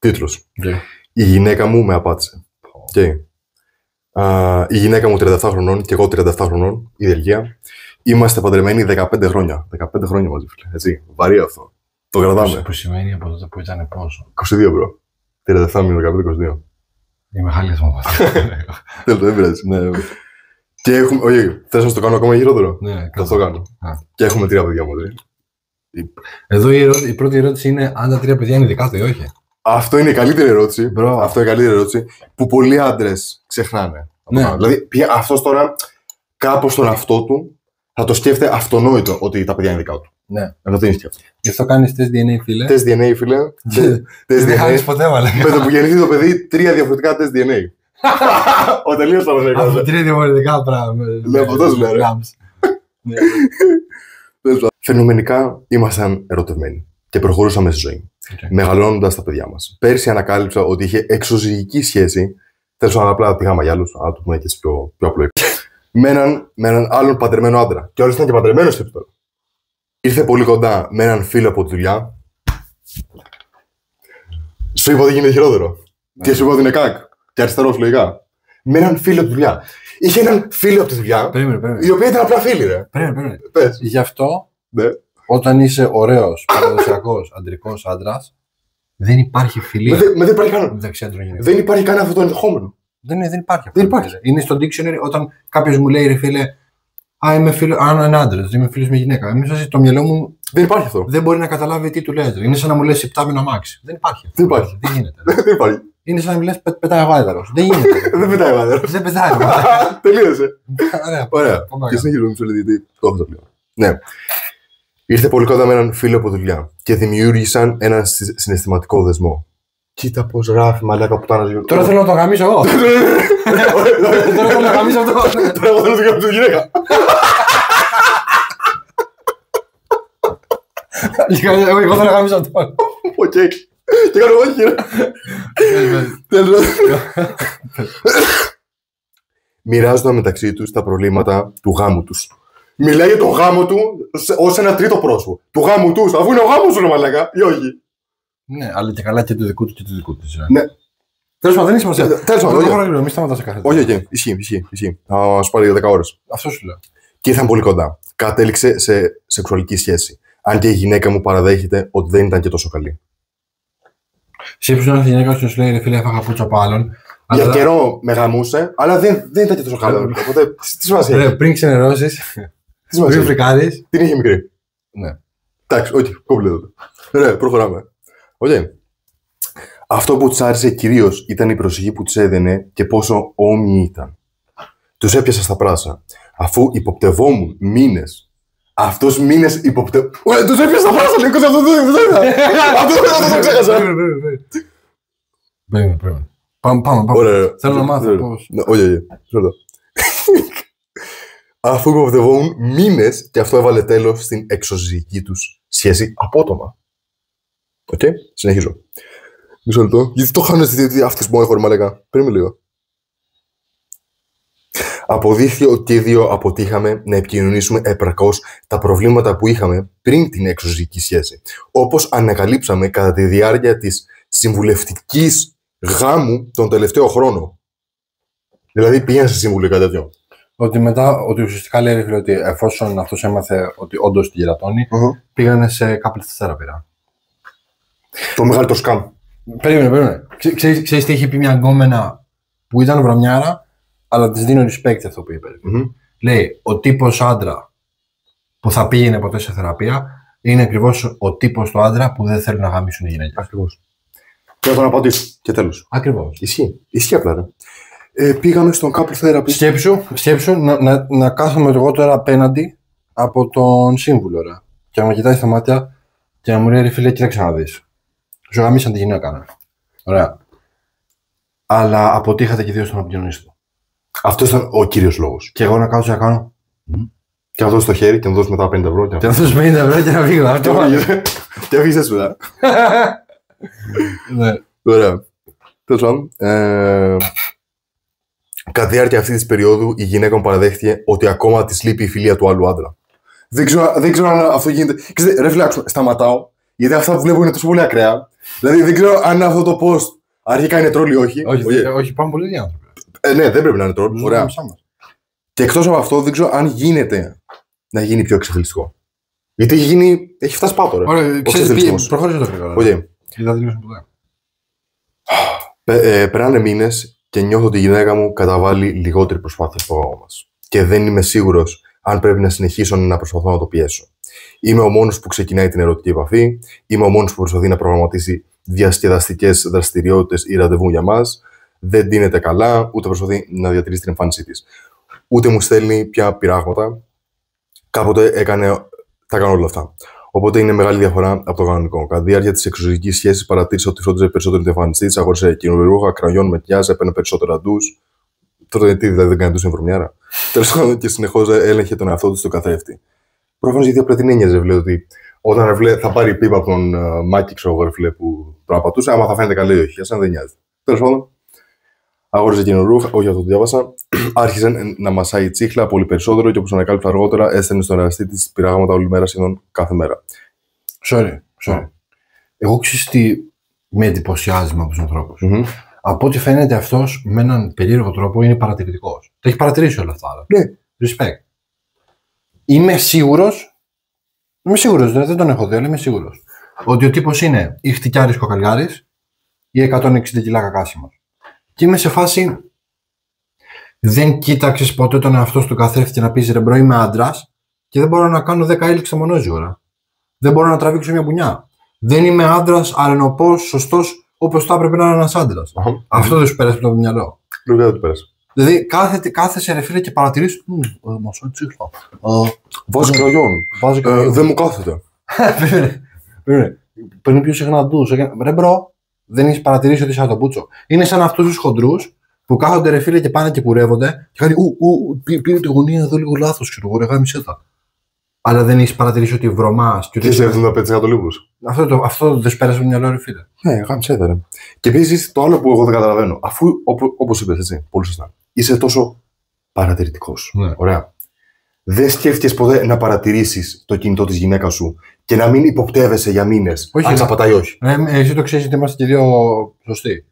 Τίτλος. Okay. Η γυναίκα μου με απάτησε. Okay. Η γυναίκα μου 37 χρονών και εγώ 37 χρονών, η Δελγία. Είμαστε παντρεμένοι 15 χρόνια. 15 χρόνια μαζί, φίλε. Έτσι. Βαρύ αυτό. Το κρατάμε. Που σημαίνει από τότε που ήταν πόσο. 22, bro. 37 μήνες, 15-22. Η μεγάλη μου. Τέλος, δεν πειράζει. Ναι. Και έχουμε. Όχι, θες να στο κάνω ακόμα χειρότερο. Ναι, θα το κάνω. Και έχουμε 3 παιδιά μαζί. Εδώ η πρώτη ερώτηση είναι αν τα 3 παιδιά είναι δικά του ή όχι. Αυτό είναι η καλύτερη ερώτηση. Bro. Αυτό είναι η καλύτερη ερώτηση που πολλοί άντρες ξεχνάνε. Ναι. Δηλαδή, αυτός τώρα κάπως στον εαυτό του θα το σκέφτεται αυτονόητο ότι τα παιδιά είναι δικά του. Ναι. Ενώ δεν είναι σκέφτεται. Γι' αυτό κάνεις τεστ DNA, φίλε. Τεστ DNA, φίλε. Δεν χάνεις ποτέ, μάλλον. Με το που γεννηθεί το παιδί, 3 διαφορετικά τεστ DNA. Ο τελείως παραδείγματος. Από 3 διαφορετικά πράγματα. Ναι, από τόσο λέω. Φαινομενικά ήμασταν ερωτευμένοι και προχωρούσαμε στη ζωή. Μεγαλώνοντας τα παιδιά μας. Πέρσι ανακάλυψα ότι είχε εξωζυγική σχέση. Θέλω να απλά τη γάμα για άλλους, αλλά το πούμε και πιο απλό. Με έναν άλλον παντρεμένο άντρα. Και όλος ήταν και παντρεμένος και τώρα. Ήρθε πολύ κοντά με έναν φίλο από τη δουλειά. Σου είπα ότι γίνεται χειρότερο. Και σου είπα ότι είναι κακ. Και αριστερός λογικά. Με έναν φίλο από τη δουλειά. Είχε έναν φίλο από τη δουλειά. Περίμενε. Η οποία ήταν απλά φίλη, ρε. Περίμενε. Πες. Γι' αυτό, Ναι. όταν είσαι ωραίος, παραδοσιακός, αντρικός άντρας, δεν υπάρχει φιλία μεταξύ άντρων γυναικών. Δεν υπάρχει καν αυτό το ενδεχόμενο. Δεν υπάρχει. Δεν υπάρχει. Είναι στο dictionary όταν κάποιος μου λέει, ρε φίλε, είμαι φίλο, αν είναι άντρας, είμαι φίλος με γυναίκα. Εμείς το μυαλό μου δεν υπάρχει αυτό. Δεν μπορεί να καταλάβει τι του λες. Είναι σαν να μου λες υπτάμενο αμάξι. Δεν υπάρχει. Δεν υπάρχει. Δεν γίνεται. Δεν υπάρχει. Είναι σαν να μου λες πετάει αγάδερος. Δεν γίνεται. Δεν πετάει αγάδερος. Δεν πετάει. Τελείωσε. Ωραία. Και συνεχίζουμε με τους γιατί το έχω το πλέον. Ναι. Ήρθε πολύ κοντά με έναν φίλο από δουλειά και δημιούργησαν έναν συναισθηματικό δεσμό. Κοίτα πώς γράφει μαλάκα που ήταν. Τώρα θέλω να το γαμίσω εγώ. Τώρα θέλω να γαμίσω αυτό. Τώρα εγώ θέλω να το γαμίσω τη γυναίκα. Εγώ θέλω να γαμίσω αυτό. Οκ. Και κάνω όχι κύριε. Τέλος. Μοιράζονταν μεταξύ τους τα προβλήματα του γάμου τους. Μιλάει για τον γάμο του ως ένα τρίτο πρόσωπο. Του γάμου τους, αφού είναι ο γάμος σου ρε μαλάκα, ή όχι. Ναι, αλλά και καλά και του δικού του και του δικού του. Ναι. Τέλος πάντων, δεν είναι σημασία. Τέλος πάντων, μην σταματάς σε κάθε. Όχι, ισχύει. Θα σου πάρει για 10 ώρες. Αυτό σου λέω. Και ήρθαν πολύ κοντά. Κατέληξε σε σεξουαλική σχέση. Αν και η γυναίκα μου παραδέχεται ότι δεν ήταν και τόσο καλή. Σκέψου να έρθει η γυναίκα σου λέει ρε φίλε, έφαγα πούτσα από άλλον. Για καιρό με γαμούσε, αλλά δεν ήταν και τόσο καλό. Οπότε τι σημασία έχει. Πριν ξενερώσεις, πριν φρικάρεις. Την είχε μικρή. Ναι. Εντάξει, όχι, κόμπλε τότε. Ρε, προχωράμε. Okay. Αυτό που της άρεσε κυρίως ήταν η προσοχή που της έδαινε και πόσο όμοιοι ήταν. Τους έπιασα στα πράσα, αφού υποπτευόμουν μήνες. Αυτός μήνες υποπτευόμουν. Τους έπιασα στα πράσα, λίγο αυτό δεν το ξέχασα. Πρέπει. Πάμε. Θέλω να μάθω πώς. Όχι. Αφού υποπτευόμουν μήνες και αυτό έβαλε τέλος στην εξωζυγική τους σχέση απότομα. Οκ, συνεχίζω. Μισό λεπτό. Γιατί το χάνω αυτές που έχω, ρε μαλάκα. Περίμενε λίγο. Αποδείχθηκε ότι οι δύο αποτύχαμε να επικοινωνήσουμε επαρκώς τα προβλήματα που είχαμε πριν την εξωζυγική σχέση. Όπως ανακαλύψαμε κατά τη διάρκεια της συμβουλευτικής γάμου τον τελευταίο χρόνο. Δηλαδή πήγαινε σε συμβουλή κάτι τέτοιο. Ότι ουσιαστικά λέει ότι εφόσον αυτός έμαθε ότι όντως τη γερατώνει, πήγανε σε couples θεραπεία. Το μεγαλύτερο σκάμ. Περίμενε. Ξέρεις τι είχε πει μια γκόμενα που ήταν βρωμιάρα, αλλά της δίνω respect αυτό που είπε. Λέει, ο τύπος άντρα που θα πήγαινε ποτέ σε θεραπεία είναι ακριβώς ο τύπος του άντρα που δεν θέλουν να γαμίσουν οι γυναίκες. Ακριβώς. Και να τον απαντήσω. Και τέλος. Ακριβώς. Ισχύει απλά, ρε. Πήγαμε στον couple therapy. Σκέψου να κάθομαι εγώ τώρα απέναντι από τον σύμβουλο, ρε. Και να με κοιτάει στα μάτια και να μου λέει, ρε φίλε, κοίταξε να δεις. Σου γαμίσαν τη γυναίκα. Ωραία. Αλλά αποτύχατε και δύο στον απεικιονίστο. Αυτό ήταν ο κύριος λόγος. Και εγώ να κάτσω να κάνω. Και να δώσω το χέρι και να δώσω μετά 50 ευρώ. Και να δώσω 50 ευρώ και να φύγω. Και αφήσεις έτσι μετά. Ναι. Ωραία. Τέλος πάντων. Κατά τη διάρκεια αυτή τη περίοδου η γυναίκα μου παραδέχτηκε ότι ακόμα της λείπει η φιλία του άλλου άντρα. Δεν ξέρω αν αυτό γίνεται. Ξέρετε, ρε φίλε, σταματάω Γιατί αυτά που βλέπω είναι τόσο πολύ ακραία. Δηλαδή δεν ξέρω αν αυτό το post αρχικά είναι troll ή όχι. Όχι, υπάρχουν πολλοί άνθρωποι. Ναι, δεν πρέπει να είναι troll. Ωραία. Και εκτός από αυτό, δεν ξέρω αν γίνεται να γίνει πιο εξελιστικό. Γιατί έχει φτάσει πάτο, ρε. Ωραία, προχώρησε το γρήγορα. Okay. Περνάνε μήνες και νιώθω ότι η γυναίκα μου καταβάλει λιγότερη προσπάθεια στο γάμο μας. Και δεν είμαι σίγουρος αν πρέπει να συνεχίσω να προσπαθώ να το πιέσω. Είμαι ο μόνος που ξεκινάει την ερωτική επαφή. Είμαι ο μόνος που προσπαθεί να προγραμματίσει διασκεδαστικές δραστηριότητες ή ραντεβού για μας. Δεν ντύνεται καλά, ούτε προσπαθεί να διατηρήσει την εμφάνισή της. Ούτε μου στέλνει πια πειράγματα. Κάποτε τα έκανε όλα αυτά. Οπότε είναι μεγάλη διαφορά από το κανονικό. Κατά τη διάρκεια τη εξωτερική σχέση, παρατήρησα ότι φρόντιζε περισσότερο την εμφάνισή τη, αγόρισε καινούργια ρούχα, κραγιόν, μακιάζ, έπαιρνε περισσότερα ντους. Τώρα γιατί δηλαδή δεν κάνει ντους στην βρωμιάρα. Τέλος πάντων και συνεχώς έλεγχε τον εαυτό του στο καθρέφτη. Προφανώς γιατί απλά την ένοιαζε, βλέπει ότι όταν θα πάρει πίπα από τον Μάκη, ξέρω εγώ, που τον απατούσε, άμα θα φαίνεται καλή ή όχι. Εσένα δεν νοιάζει. Τέλος πάντων, αγόρισε καινούργια ρούχα, όχι αυτό το διάβασα. Άρχισε να μασάει τσίχλα πολύ περισσότερο και όπως ανακάλυψα αργότερα, έστελνε στον εραστή τη πειράγματα όλη μέρα, σχεδόν κάθε μέρα. Sorry. Εγώ ξέρω τι με εντυπωσιάζει με αυτούς τους ανθρώπους. Από ό,τι φαίνεται αυτός με έναν περίεργο τρόπο είναι παρατηρητικός. Τα έχει παρατηρήσει όλα αυτά. Ναι. Respect. Είμαι σίγουρος, δηλαδή δεν τον έχω δει, αλλά είμαι σίγουρος ότι ο τύπος είναι ή χτυκιάρης κοκαλιάρης ή 160 κιλά κακάσιμος. Και είμαι σε φάση. Δεν κοίταξες ποτέ τον εαυτό σου του καθρέφτη να πεις ρε μπρο, είμαι άντρας και δεν μπορώ να κάνω 10 έλιξ στο μονόζυγορα. Δεν μπορώ να τραβήξω μια μπουνιά. Δεν είμαι άντρας, αρενοπός, σωστός, όπως θα έπρεπε να είναι ένας άντρας. Αυτό δεν σου πέρασε από το μυαλό. Λογικά δεν του πέρασε. Δηλαδή κάθεσαι ρε φίλε και παρατηρείς. Μασό τσίχλα. Βάζει κραγιόν. Δεν μου κάθεται. Παίρνει πιο συχνά ντους. Ρε μπρο, δεν έχεις παρατηρήσει ότι είσαι σαν το πούτσο. Είναι σαν αυτούς τους χοντρούς που κάθονται ρε φίλε και πάνε και κουρεύονται και κάνει πήρε τη γωνία εδώ λίγο λάθος, ξέρω εγώ, ρε γάμισέ τα. Αλλά δεν έχεις παρατηρήσει ότι βρωμάς. Και είσαι 75% λίγους. Αυτό δεν σου πέρασε από το μυαλό, ρε φίλε. Ναι, γάμισέ τα, ρε. Και επίσης το άλλο που εγώ δεν καταλαβαίνω, αφού όπως είπες έτσι, πολύ σωστά, είσαι τόσο παρατηρητικός. Ναι. Ωραία. Δεν σκέφτηκες ποτέ να παρατηρήσεις το κινητό της γυναίκας σου και να μην υποπτεύεσαι για μήνες αν ξαπατάει ή όχι. Εσύ το ξέρεις ότι είμαστε και δύο σωστοί.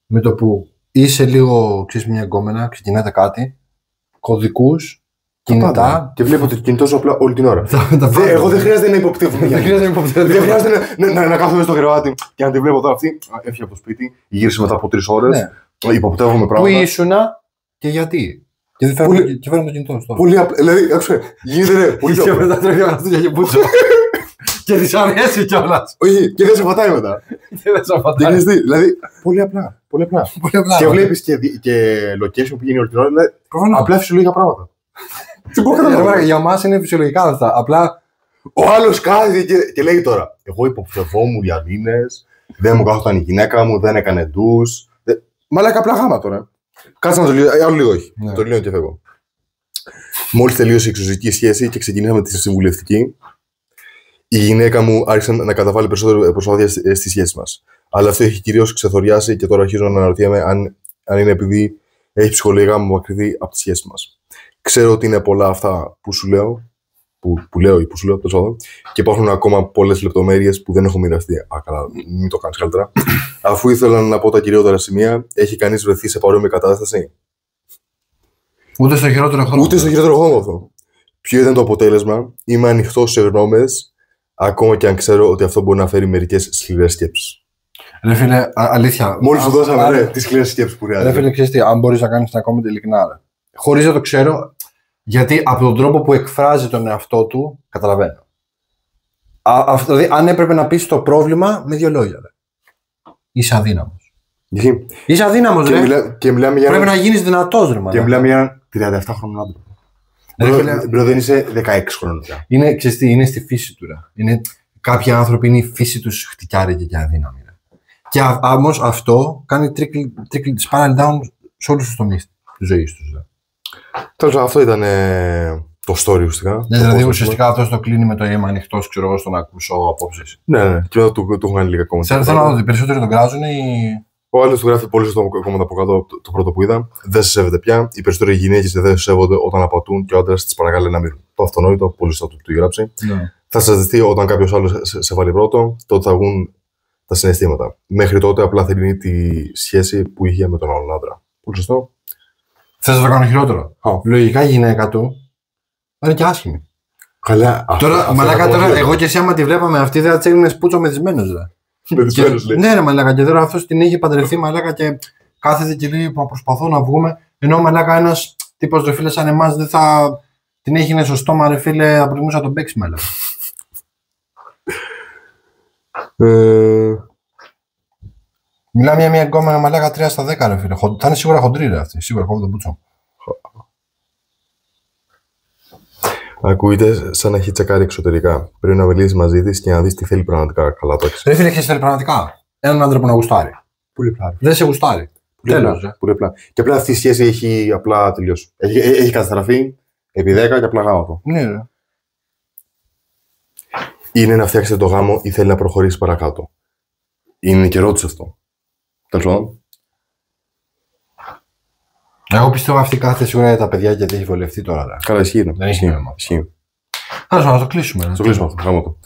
Με το που είσαι λίγο, ξέρεις, μια γκόμενα, ξεκινάτε κάτι, κωδικούς, κινητά. Και βλέπω το κινητό σου απλά όλη την ώρα. Εγώ δεν χρειάζεται να υποπτεύομαι. Δεν χρειάζεται να κάθομαι στο κρεβάτι και να τη βλέπω τώρα αυτή. Έφυγε από το σπίτι, γύρισε μετά από 3 ώρες. Υποπτεύομαι πράγματα. Πού ήσουνα και γιατί. Και φέρνω το κινητό σου. Πολύ απλά. Δηλαδή, άκουσε, γίνεται πολύ απλά. Και μετά τρέχει ο Αναστούγια και πούτσο. Και της αρέσει κιόλας. Όχι, και δεν σε πατάει μετά. Δηλαδή, πολύ απλά. Και βλέπεις και location που γίνει όλη την ώρα. Απλά φυσιολογικά πράγματα. Για μας είναι φυσιολογικά αυτά. Απλά ο άλλος κάθεται και λέει τώρα: εγώ υποπτευόμουν για μήνες, δεν μου κάθονταν η γυναίκα μου, δεν έκανε ντους. Μαλάκα απλά γάμα τώρα. Κάτσε να το λίγο, άλλο λίγο όχι. Το λέω και φεύγω. Μόλις τελείωσε η εξωτερική σχέση και ξεκινήσαμε τη συμβουλευτική, η γυναίκα μου άρχισε να καταβάλει περισσότερο προσπάθεια στη σχέση μας. Αλλά αυτό έχει κυρίως ξεθοριάσει και τώρα αρχίζω να αναρωτιέμαι αν είναι επειδή έχει ψυχολογικά μου μακρυνθεί από τη σχέση μας. Ξέρω ότι είναι πολλά αυτά που σου λέω, που λέω ή που σου λέω, τόσο, και υπάρχουν ακόμα πολλές λεπτομέρειες που δεν έχω μοιραστεί. Καλά, μην το κάνεις καλύτερα. Αφού ήθελα να πω τα κυριότερα σημεία, έχει κανείς βρεθεί σε παρόμοια κατάσταση? Ούτε στο χειρότερο χρόνο. Ούτε στο χειρότερο χρόνο αυτό. Ποιο ήταν το αποτέλεσμα? Είμαι ανοιχτός σε γνώμες, ακόμα και αν ξέρω ότι αυτό μπορεί να φέρει μερικές σκληρές σκέψεις. Ρε φίλε, αλήθεια. Μόλις σου δώσαμε τις σκληρές σκέψεις που χρειάζεται. Ρε φίλε, ξέρεις τι, αν μπορείς να κάνεις ένα comment ειλικρινά. Χωρίς να το ξέρω, γιατί από τον τρόπο που εκφράζει τον εαυτό του, καταλαβαίνω. Δηλαδή, αν έπρεπε να πεις το πρόβλημα με 2 λόγια. Ρε. Είσαι αδύναμος. Είσαι αδύναμος, ρε. Πρέπει να γίνεις δυνατός, ρε. Και μιλάμε για έναν 37χρονο άντρα. Μπρο, δεν είσαι 16 χρόνων πια. Είναι στη φύση του, ρε. Κάποιοι άνθρωποι είναι η φύση τους χτυκιάρικη και αδύναμη. Ρε. Και όμως αυτό κάνει trickle spiral down σε όλους τους τομείς της ζωής τους. Τέλος, αυτό ήταν το story ουσιαστικά. Ναι, δηλαδή ουσιαστικά αυτό το κλείνει με το είμαι ανοιχτός, ξέρω εγώ, στο να ακούσω απόψεις. Ναι, και μετά του έχουν κάνει λίγα κόμματα. Θέλω να δω ότι περισσότεροι τον κράζουν ή. Ο άλλος του γράφει πολύ σωστό κόμματα από κάτω, το πρώτο που είδα. Δεν σε σέβεται πια. Οι περισσότεροι γυναίκες δεν σε σέβονται όταν απατούν και ο άντρας τις παρακαλεί να μείνουν. Το αυτονόητο, πολύ σωστό του γράψει. Ναι. θα σας ζητεί όταν κάποιος άλλος σε βάλει πρώτο, τότε θα βγουν τα συναισθήματα. Μέχρι τότε απλά θέλει τη σχέση που είχε με τον άλλον άντρα. Πολύ σωστό. Θες να το κάνω χειρότερο. Λογικά η γυναίκα του είναι και άσχημη. Καλά. Τώρα, μαλάκα, τώρα εγώ και εσύ, άμα τη βλέπαμε αυτή, δεν θα τη έγινε σπούτσο μεθυσμένος. Μεθυσμένος, λέει. Ναι, ρε μαλάκα, και τώρα αυτός την είχε παντρευτεί, μαλάκα, και κάθεται και λέει: προσπαθώ να βγούμε. Ενώ μαλάκα ένας τύπος, ρε φίλε, σαν εμάς, δεν θα την έγινε στο στόμα, ρε φίλε, θα προτιμούσα να τον παίξει μαλάκα. Μιλάμε μια γκόμενα μαλάκα 3 στα 10, ρε φίλε. Θα είναι σίγουρα χοντρή, ρε αυτή. Σίγουρα κόβω τον πούτσο. Ακούγεται σαν να έχει τσεκάρει εξωτερικά. Πρέπει να μιλήσει μαζί τη και να δει τι θέλει πραγματικά. Καλά το έχεις. Ρε φίλε, έχεις θέλει πραγματικά έναν άντρα που να γουστάρει. Πολύ απλά. Δεν σε γουστάρει. Τέλος. Πολύ απλά. Και απλά αυτή η σχέση έχει απλά τελειώσει. Έχει καταστραφεί επί 10 και απλά γάμο το. Ναι, ρε. Είναι να φτιάξετε το γάμο ή θέλει να προχωρήσει παρακάτω. Είναι και ερώτηση αυτό. Τέλος πάντων. Εγώ πιστεύω αυτή κάθεται σίγουρα για τα παιδιά και δεν έχει βολευτεί τώρα. Καλά, ισχύει. Δεν έχει νόημα. Ισχύει. Άρα, να το κλείσουμε. Το κλείσουμε αυτό. Γάμο το.